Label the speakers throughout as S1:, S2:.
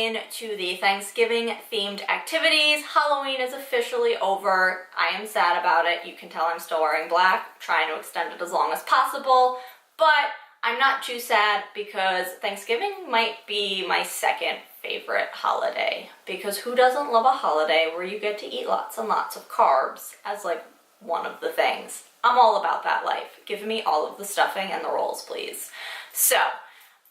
S1: into the Thanksgiving themed activities. Halloween is officially over. I am sad about it. You can tell I'm still wearing black, trying to extend it as long as possible, but I'm not too sad because Thanksgiving might be my second favorite holiday, because who doesn't love a holiday where you get to eat lots and lots of carbs as like one of the things? I'm all about that life. Give me all of the stuffing and the rolls, please. So,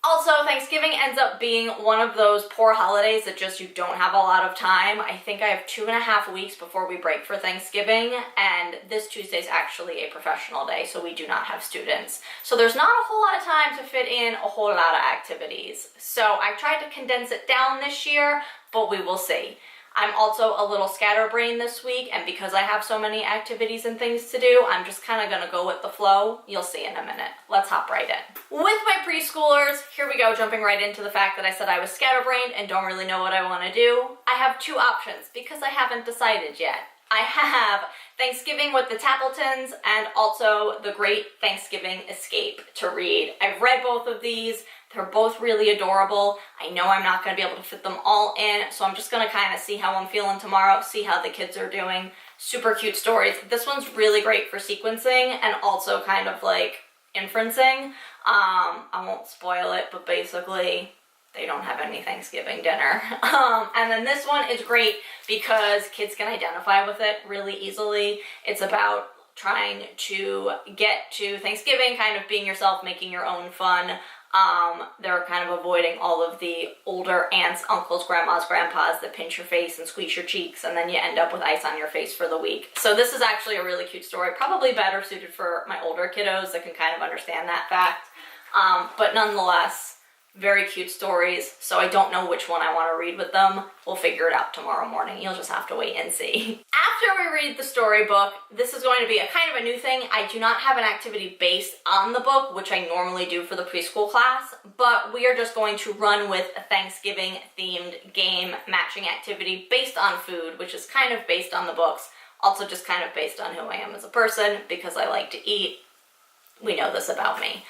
S1: also, Thanksgiving ends up being one of those poor holidays that just you don't have a lot of time. I think I have 2.5 weeks before we break for Thanksgiving, and this Tuesday is actually a professional day, so we do not have students. So there's not a whole lot of time to fit in a whole lot of activities. So I tried to condense it down this year, but we will see. I'm also a little scatterbrained this week, and because I have so many activities and things to do, I'm just kind of going to go with the flow. You'll see in a minute. Let's hop right in. With my preschoolers, here we go, jumping right into the fact that I said I was scatterbrained and don't really know what I want to do. I have two options because I haven't decided yet. I have Thanksgiving with the Tappletons and also The Great Thanksgiving Escape to read. I've read both of these. They're both really adorable. I know I'm not going to be able to fit them all in, so I'm just going to kind of see how I'm feeling tomorrow, see how the kids are doing. Super cute stories. This one's really great for sequencing and also kind of like inferencing. I won't spoil it, but basically they don't have any Thanksgiving dinner. And then this one is great because kids can identify with it really easily. It's about trying to get to Thanksgiving, kind of being yourself, making your own fun. They're kind of avoiding all of the older aunts, uncles, grandmas, grandpas that pinch your face and squeeze your cheeks, and then you end up with ice on your face for the week. So this is actually a really cute story, probably better suited for my older kiddos that can kind of understand that fact. But nonetheless, very cute stories, so I don't know which one I want to read with them. We'll figure it out tomorrow morning. You'll just have to wait and see. After we read the storybook, this is going to be a kind of a new thing. I do not have an activity based on the book, which I normally do for the preschool class, but we are just going to run with a Thanksgiving themed game matching activity based on food, which is kind of based on the books, also just kind of based on who I am as a person, because I like to eat. We know this about me.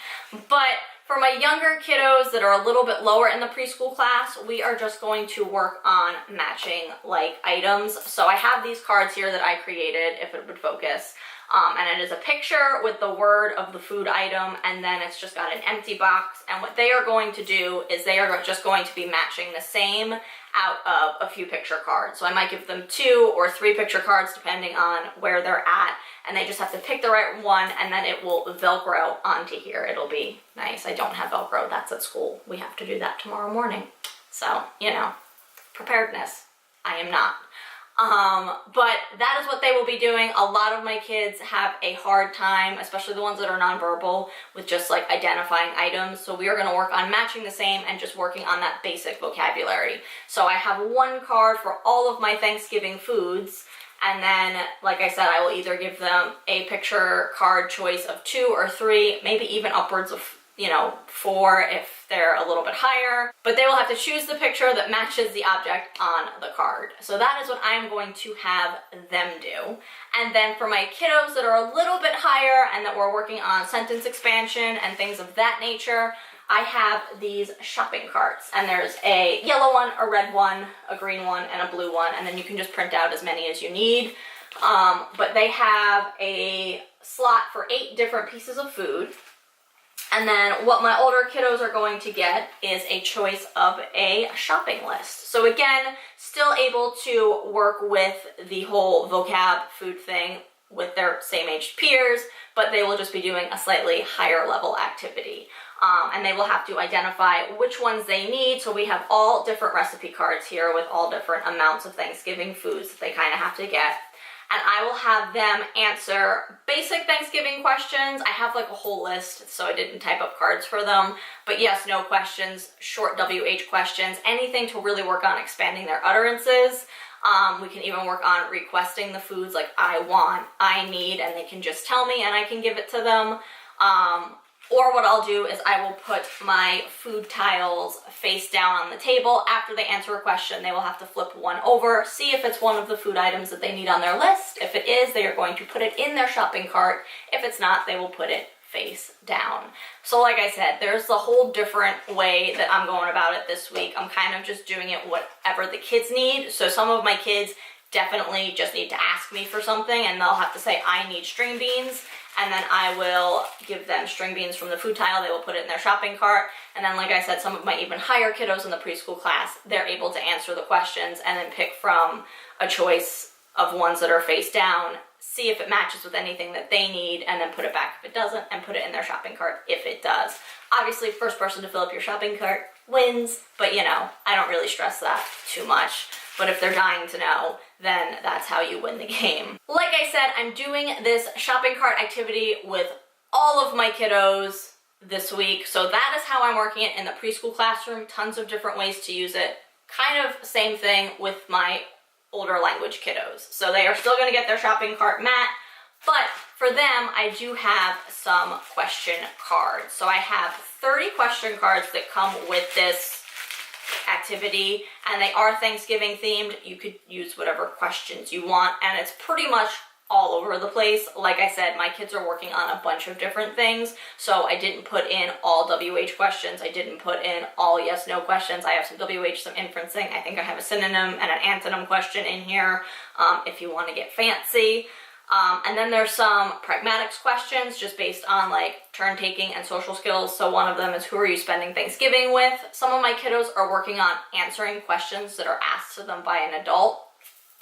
S1: But for my younger kiddos that are a little bit lower in the preschool class, we are just going to work on matching like items. So I have these cards here that I created, if it would focus. And it is a picture with the word of the food item, and then it's just got an empty box. And what they are going to do is they are just going to be matching the same out of a few picture cards. So I might give them 2 or 3 picture cards depending on where they're at, and they just have to pick the right one, and then it will Velcro onto here. It'll be nice. I don't have Velcro. That's at school. We have to do that tomorrow morning. So, you know, preparedness. I am not. But that is what they will be doing. A lot of my kids have a hard time, especially the ones that are nonverbal, with just like identifying items. So we are going to work on matching the same and just working on that basic vocabulary. So I have 1 card for all of my Thanksgiving foods. And then, like I said, I will either give them a picture card choice of 2 or 3, maybe even upwards of, 4 if they're a little bit higher. But they will have to choose the picture that matches the object on the card. So that is what I'm going to have them do. And then for my kiddos that are a little bit higher and that we're working on sentence expansion and things of that nature, I have these shopping carts, and there's a yellow one, a red one, a green one, and a blue one, and then you can just print out as many as you need. But they have a slot for 8 different pieces of food. And then what my older kiddos are going to get is a choice of a shopping list. So again, still able to work with the whole vocab food thing with their same aged peers, but they will just be doing a slightly higher level activity. And they will have to identify which ones they need. So we have all different recipe cards here with all different amounts of Thanksgiving foods that they kind of have to get. And I will have them answer basic Thanksgiving questions. I have like a whole list, so I didn't type up cards for them. But yes, no questions, short WH questions, anything to really work on expanding their utterances. We can even work on requesting the foods like I want, I need, and they can just tell me and I can give it to them. Or what I'll do is I will put my food tiles face down on the table. After they answer a question, they will have to flip one over, see if it's one of the food items that they need on their list. If it is, they are going to put it in their shopping cart. If it's not, they will put it face down. So like I said, there's a whole different way that I'm going about it this week. I'm kind of just doing it whatever the kids need. So some of my kids definitely just need to ask me for something, and they'll have to say, I need string beans, and then I will give them string beans from the food tile. They will put it in their shopping cart. And then, like I said, some of my even higher kiddos in the preschool class, they're able to answer the questions and then pick from a choice of ones that are face down, see if it matches with anything that they need, and then put it back if it doesn't, and put it in their shopping cart if it does. Obviously, first person to fill up your shopping cart wins, but you know, I don't really stress that too much. But if they're dying to know, then that's how you win the game. Like I said, I'm doing this shopping cart activity with all of my kiddos this week. So that is how I'm working it in the preschool classroom. Tons of different ways to use it. Kind of same thing with my older language kiddos. So they are still gonna get their shopping cart mat, but for them, I do have some question cards. So I have 30 question cards that come with this activity, and they are Thanksgiving themed. You could use whatever questions you want, and it's pretty much all over the place. Like I said, my kids are working on a bunch of different things, so I didn't put in all WH questions. I didn't put in all yes/no questions. I have some WH, some inferencing. I think I have a synonym and an antonym question in here if you want to get fancy. And then there's some pragmatics questions just based on like turn taking and social skills. So one of them is, who are you spending Thanksgiving with? Some of my kiddos are working on answering questions that are asked to them by an adult.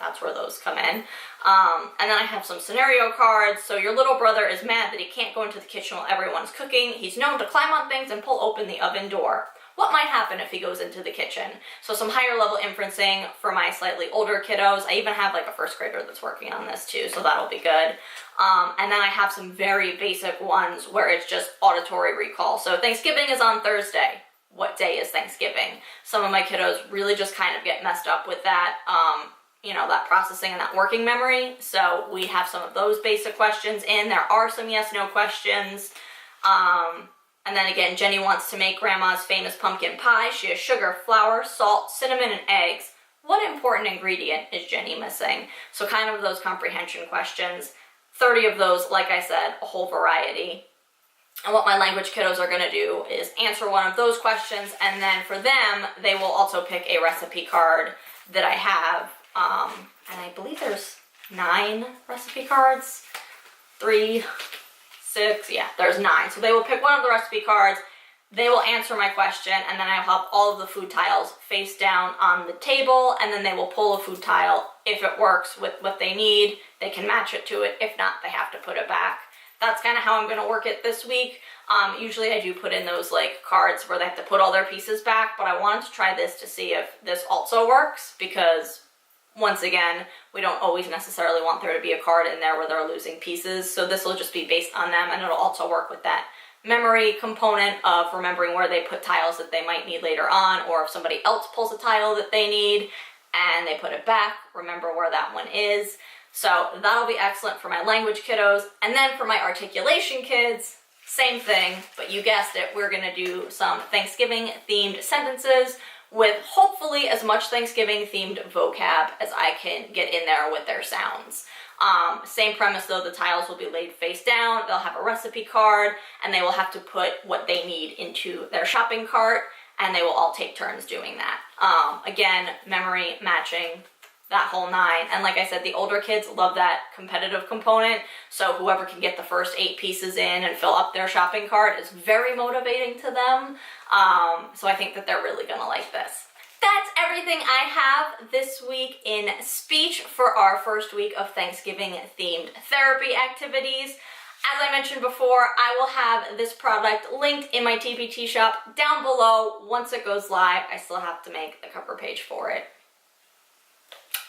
S1: That's where those come in. And then I have some scenario cards. So your little brother is mad that he can't go into the kitchen while everyone's cooking. He's known to climb on things and pull open the oven door. What might happen if he goes into the kitchen? So some higher level inferencing for my slightly older kiddos. I even have like a first grader that's working on this too, so that'll be good. And then I have some very basic ones where it's just auditory recall. So Thanksgiving is on Thursday. What day is Thanksgiving? Some of my kiddos really just kind of get messed up with that, you know, that processing and that working memory. So we have some of those basic questions in. There are some yes/no questions. And then again, Jenny wants to make grandma's famous pumpkin pie. She has sugar, flour, salt, cinnamon, and eggs. What important ingredient is Jenny missing? So kind of those comprehension questions. 30 of those, like I said, a whole variety. And what my language kiddos are gonna do is answer one of those questions, and then for them, they will also pick a recipe card that I have. And I believe there's 9 recipe cards. 3, 6, yeah, there's 9. So they will pick one of the recipe cards, they will answer my question, and then I'll have all of the food tiles face down on the table, and then they will pull a food tile. If it works with what they need, they can match it to it. If not, they have to put it back. That's kind of how I'm gonna work it this week. Usually I do put in those like cards where they have to put all their pieces back, but I wanted to try this to see if this also works, because once again, we don't always necessarily want there to be a card in there where they're losing pieces, so this will just be based on them, and it'll also work with that memory component of remembering where they put tiles that they might need later on, or if somebody else pulls a tile that they need and they put it back, remember where that one is. So that'll be excellent for my language kiddos. And then for my articulation kids, same thing, but you guessed it, we're gonna do some Thanksgiving themed sentences with hopefully as much Thanksgiving themed vocab as I can get in there with their sounds. Same premise though, the tiles will be laid face down, they'll have a recipe card, and they will have to put what they need into their shopping cart, and they will all take turns doing that. Again, memory, matching, that whole 9. And like I said, the older kids love that competitive component, so whoever can get the first 8 pieces in and fill up their shopping cart is very motivating to them. So I think that they're really gonna like this. That's everything I have this week in speech for our first week of Thanksgiving themed therapy activities. As I mentioned before, I will have this product linked in my TPT shop down below once it goes live. I still have to make the cover page for it.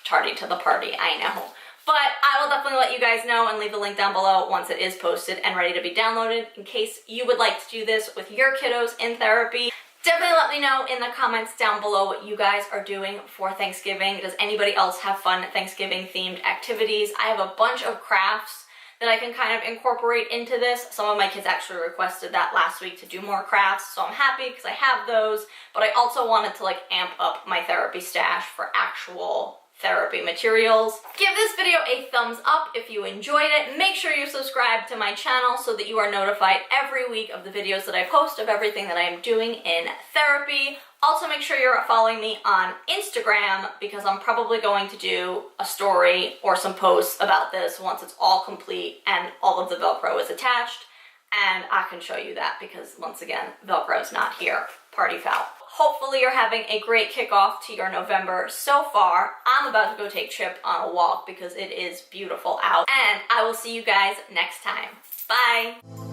S1: Tardy to the party, I know. But I will definitely let you guys know and leave the link down below once it is posted and ready to be downloaded in case you would like to do this with your kiddos in therapy. Definitely let me know in the comments down below what you guys are doing for Thanksgiving. Does anybody else have fun Thanksgiving themed activities? I have a bunch of crafts that I can kind of incorporate into this. Some of my kids actually requested that last week to do more crafts, so I'm happy because I have those, but I also wanted to like amp up my therapy stash for actual therapy materials. Give this video a thumbs up if you enjoyed it. Make sure you subscribe to my channel so that you are notified every week of the videos that I post of everything that I am doing in therapy. Also, make sure you're following me on Instagram because I'm probably going to do a story or some posts about this once it's all complete and all of the Velcro is attached. And I can show you that because, once again, Velcro's not here. Party foul. Hopefully you're having a great kickoff to your November so far. I'm about to go take Chip on a walk because it is beautiful out. And I will see you guys next time. Bye!